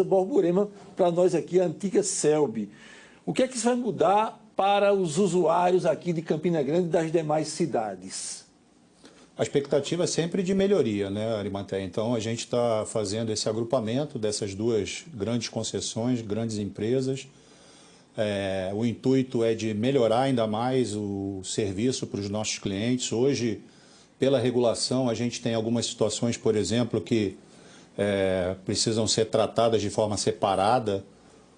Borborema, para nós aqui, a antiga Celbi. O que é que isso vai mudar para os usuários aqui de Campina Grande e das demais cidades? A expectativa é sempre de melhoria, né, Arimatea? Então, a gente está fazendo esse agrupamento dessas duas grandes concessões, grandes empresas. O intuito é de melhorar ainda mais o serviço para os nossos clientes. Hoje, pela regulação, a gente tem algumas situações, por exemplo, que precisam ser tratadas de forma separada.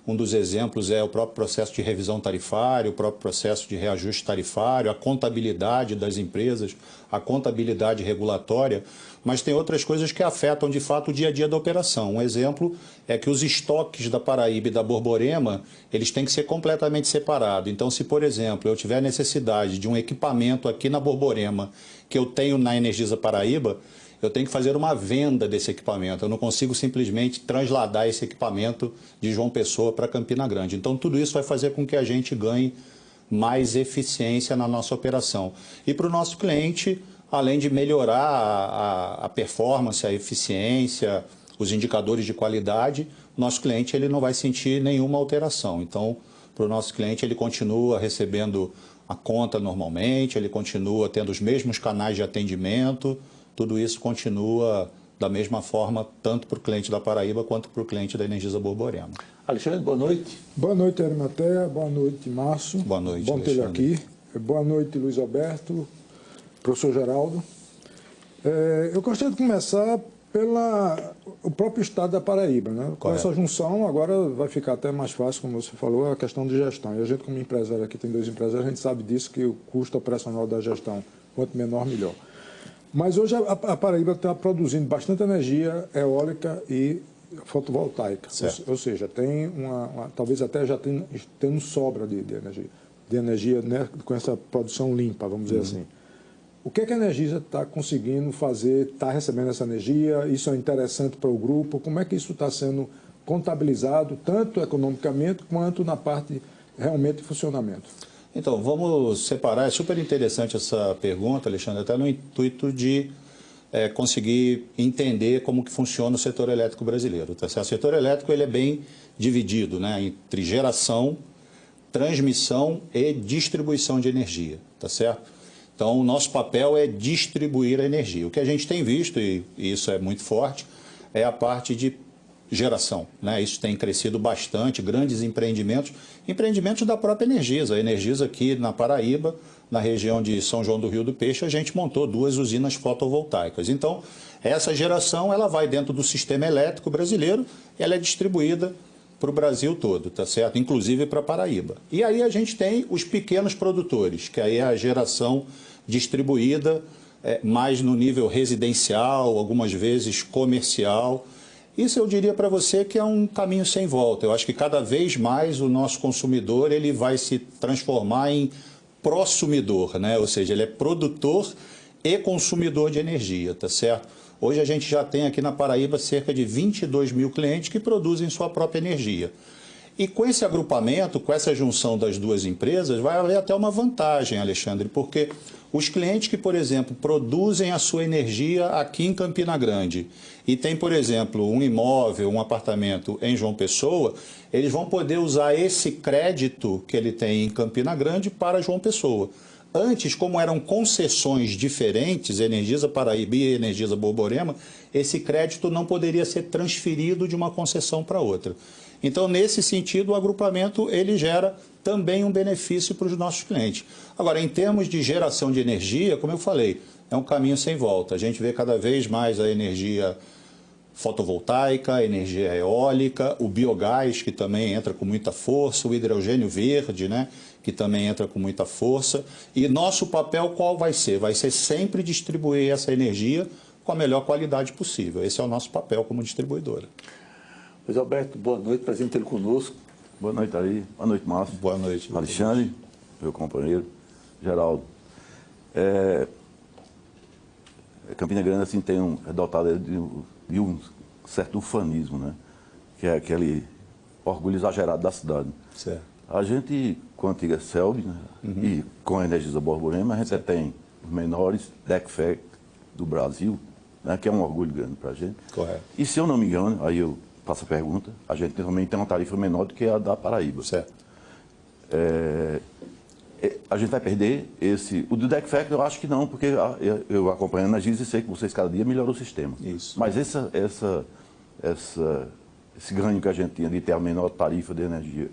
Um dos exemplos é o próprio processo de revisão tarifária, o próprio processo de reajuste tarifário, a contabilidade das empresas, a contabilidade regulatória, mas tem outras coisas que afetam de fato o dia a dia da operação. Um exemplo é que os estoques da Paraíba e da Borborema, eles têm que ser completamente separados. Então, se, por exemplo, eu tiver necessidade de um equipamento aqui na Borborema que eu tenho na Energisa Paraíba, eu tenho que fazer uma venda desse equipamento. Eu não consigo simplesmente trasladar esse equipamento de João Pessoa para Campina Grande. Então, tudo isso vai fazer com que a gente ganhe mais eficiência na nossa operação. E para o nosso cliente, além de melhorar a performance, a eficiência, os indicadores de qualidade, nosso cliente ele não vai sentir nenhuma alteração. Então, para o nosso cliente, ele continua recebendo a conta normalmente, ele continua tendo os mesmos canais de atendimento. Tudo isso continua da mesma forma, tanto para o cliente da Paraíba quanto para o cliente da Energisa Borborema. Alexandre, boa noite. Boa noite, Arimatea. Boa noite, Márcio. Boa noite, bom ter aqui. Boa noite, Luiz Alberto, professor Geraldo. Eu gostaria de começar pelo próprio estado da Paraíba, né? Com essa junção, agora vai ficar até mais fácil, como você falou, a questão de gestão. E a gente, como empresário aqui, tem dois empresários, a gente sabe disso, que o custo operacional da gestão, quanto menor, melhor. Mas hoje a Paraíba está produzindo bastante energia eólica e fotovoltaica. Ou seja, tem talvez até já tendo sobra de energia, né, com essa produção limpa, vamos dizer assim. O que é que a Energisa está conseguindo fazer, está recebendo essa energia? Isso é interessante para o grupo? Como é que isso está sendo contabilizado, tanto economicamente quanto na parte realmente de funcionamento? Então, vamos separar. É super interessante essa pergunta, Alexandre, até no intuito de conseguir entender como que funciona o setor elétrico brasileiro. Tá certo? O setor elétrico ele é bem dividido, né, entre geração, transmissão e distribuição de energia. Tá certo? Então, o nosso papel é distribuir a energia. O que a gente tem visto, e isso é muito forte, é a parte de geração, né? Isso tem crescido bastante, grandes empreendimentos da própria Energisa. A Energisa aqui na Paraíba, na região de São João do Rio do Peixe, a gente montou 2 usinas fotovoltaicas. Então, essa geração ela vai dentro do sistema elétrico brasileiro e ela é distribuída para o Brasil todo, tá certo? Inclusive para a Paraíba. E aí a gente tem os pequenos produtores, que aí é a geração distribuída mais no nível residencial, algumas vezes comercial. Isso eu diria para você que é um caminho sem volta. Eu acho que cada vez mais o nosso consumidor ele vai se transformar em prosumidor, né? Ou seja, ele é produtor e consumidor de energia, tá certo? Hoje a gente já tem aqui na Paraíba cerca de 22 mil clientes que produzem sua própria energia. E com esse agrupamento, com essa junção das duas empresas, vai haver até uma vantagem, Alexandre, porque os clientes que, por exemplo, produzem a sua energia aqui em Campina Grande e tem, por exemplo, um imóvel, um apartamento em João Pessoa, eles vão poder usar esse crédito que ele tem em Campina Grande para João Pessoa. Antes, como eram concessões diferentes, Energisa Paraíba e Energisa Borborema, esse crédito não poderia ser transferido de uma concessão para outra. Então, nesse sentido, o agrupamento ele gera também um benefício para os nossos clientes. Agora, em termos de geração de energia, como eu falei, é um caminho sem volta. A gente vê cada vez mais a energia fotovoltaica, a energia eólica, o biogás, que também entra com muita força, o hidrogênio verde, né, que também entra com muita força. E nosso papel qual vai ser? Vai ser sempre distribuir essa energia com a melhor qualidade possível. Esse é o nosso papel como distribuidora. Luiz Alberto, boa noite, prazer em tê-lo conosco. Boa noite aí, boa noite, Márcio. Boa noite. Alexandre, meu companheiro, Geraldo. Campina Grande assim, é dotada de um certo ufanismo, né? Que é aquele orgulho exagerado da cidade. Certo. A gente, com a antiga Celbi, né, e com a Energisa Borborema, a gente tem os menores DECFEC do Brasil, né, que é um orgulho grande para a gente. Correto. E se eu não me engano, aí eu faço a pergunta, a gente também tem uma tarifa menor do que a da Paraíba. Certo. A gente vai perder esse... O do Deck Factor eu acho que não, porque eu acompanhando a Energisa e sei que vocês cada dia melhoram o sistema. Isso. Mas esse ganho que a gente tinha de ter a menor tarifa de energia,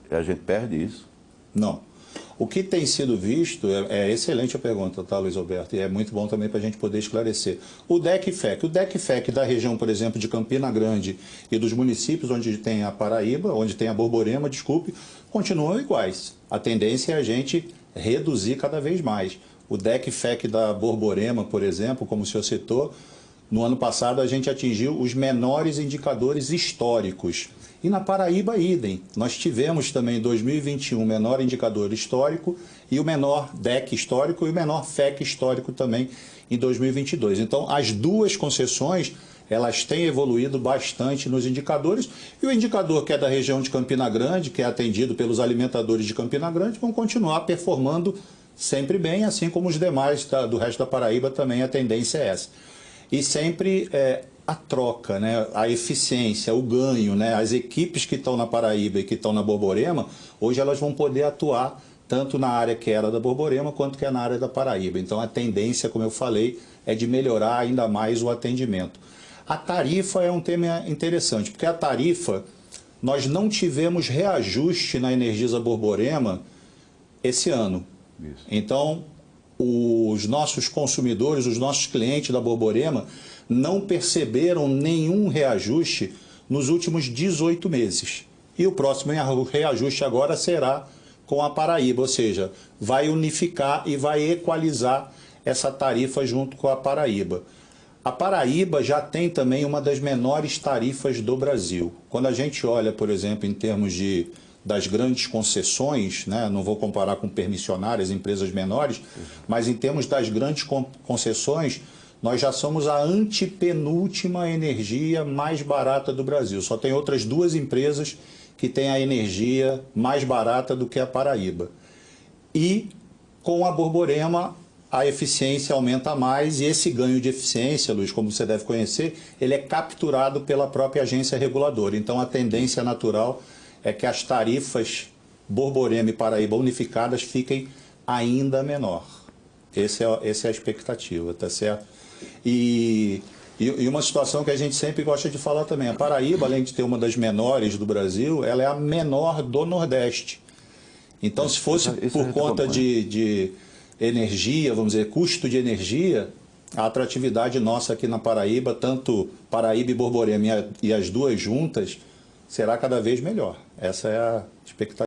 a gente perde isso? Não. O que tem sido visto, é excelente a pergunta, tá, Luiz Alberto? E é muito bom também para a gente poder esclarecer. O DEC FEC da região, por exemplo, de Campina Grande e dos municípios onde tem a Paraíba, onde tem a Borborema, continuam iguais. A tendência é a gente reduzir cada vez mais. O DEC FEC da Borborema, por exemplo, como o senhor citou, no ano passado a gente atingiu os menores indicadores históricos. E na Paraíba, idem. Nós tivemos também em 2021 o menor indicador histórico e o menor DEC histórico e o menor FEC histórico também em 2022. Então, as duas concessões, elas têm evoluído bastante nos indicadores. E o indicador que é da região de Campina Grande, que é atendido pelos alimentadores de Campina Grande, vão continuar performando sempre bem, assim como os demais do resto da Paraíba também a tendência é essa. E sempre a troca, né? A eficiência, o ganho, né? As equipes que estão na Paraíba e que estão na Borborema, hoje elas vão poder atuar tanto na área que era da Borborema quanto que é na área da Paraíba. Então a tendência, como eu falei, é de melhorar ainda mais o atendimento. A tarifa é um tema interessante, porque a tarifa, nós não tivemos reajuste na Energisa Borborema esse ano. Isso. Então, os nossos consumidores, os nossos clientes da Borborema não perceberam nenhum reajuste nos últimos 18 meses. E o próximo reajuste agora será com a Paraíba, ou seja, vai unificar e vai equalizar essa tarifa junto com a Paraíba. A Paraíba já tem também uma das menores tarifas do Brasil. Quando a gente olha, por exemplo, em termos das grandes concessões, né? Não vou comparar com permissionárias, empresas menores, mas em termos das grandes concessões, nós já somos a antepenúltima energia mais barata do Brasil. Só tem outras duas empresas que têm a energia mais barata do que a Paraíba. E com a Borborema, a eficiência aumenta mais e esse ganho de eficiência, Luiz, como você deve conhecer, ele é capturado pela própria agência reguladora. Então a tendência natural é que as tarifas Borborema e Paraíba unificadas fiquem ainda menor. Essa é a expectativa, tá certo? E uma situação que a gente sempre gosta de falar também, a Paraíba, além de ter uma das menores do Brasil, ela é a menor do Nordeste. Então, se fosse por conta de energia, vamos dizer, custo de energia, a atratividade nossa aqui na Paraíba, tanto Paraíba e Borborema e as duas juntas, será cada vez melhor. Essa é a expectativa.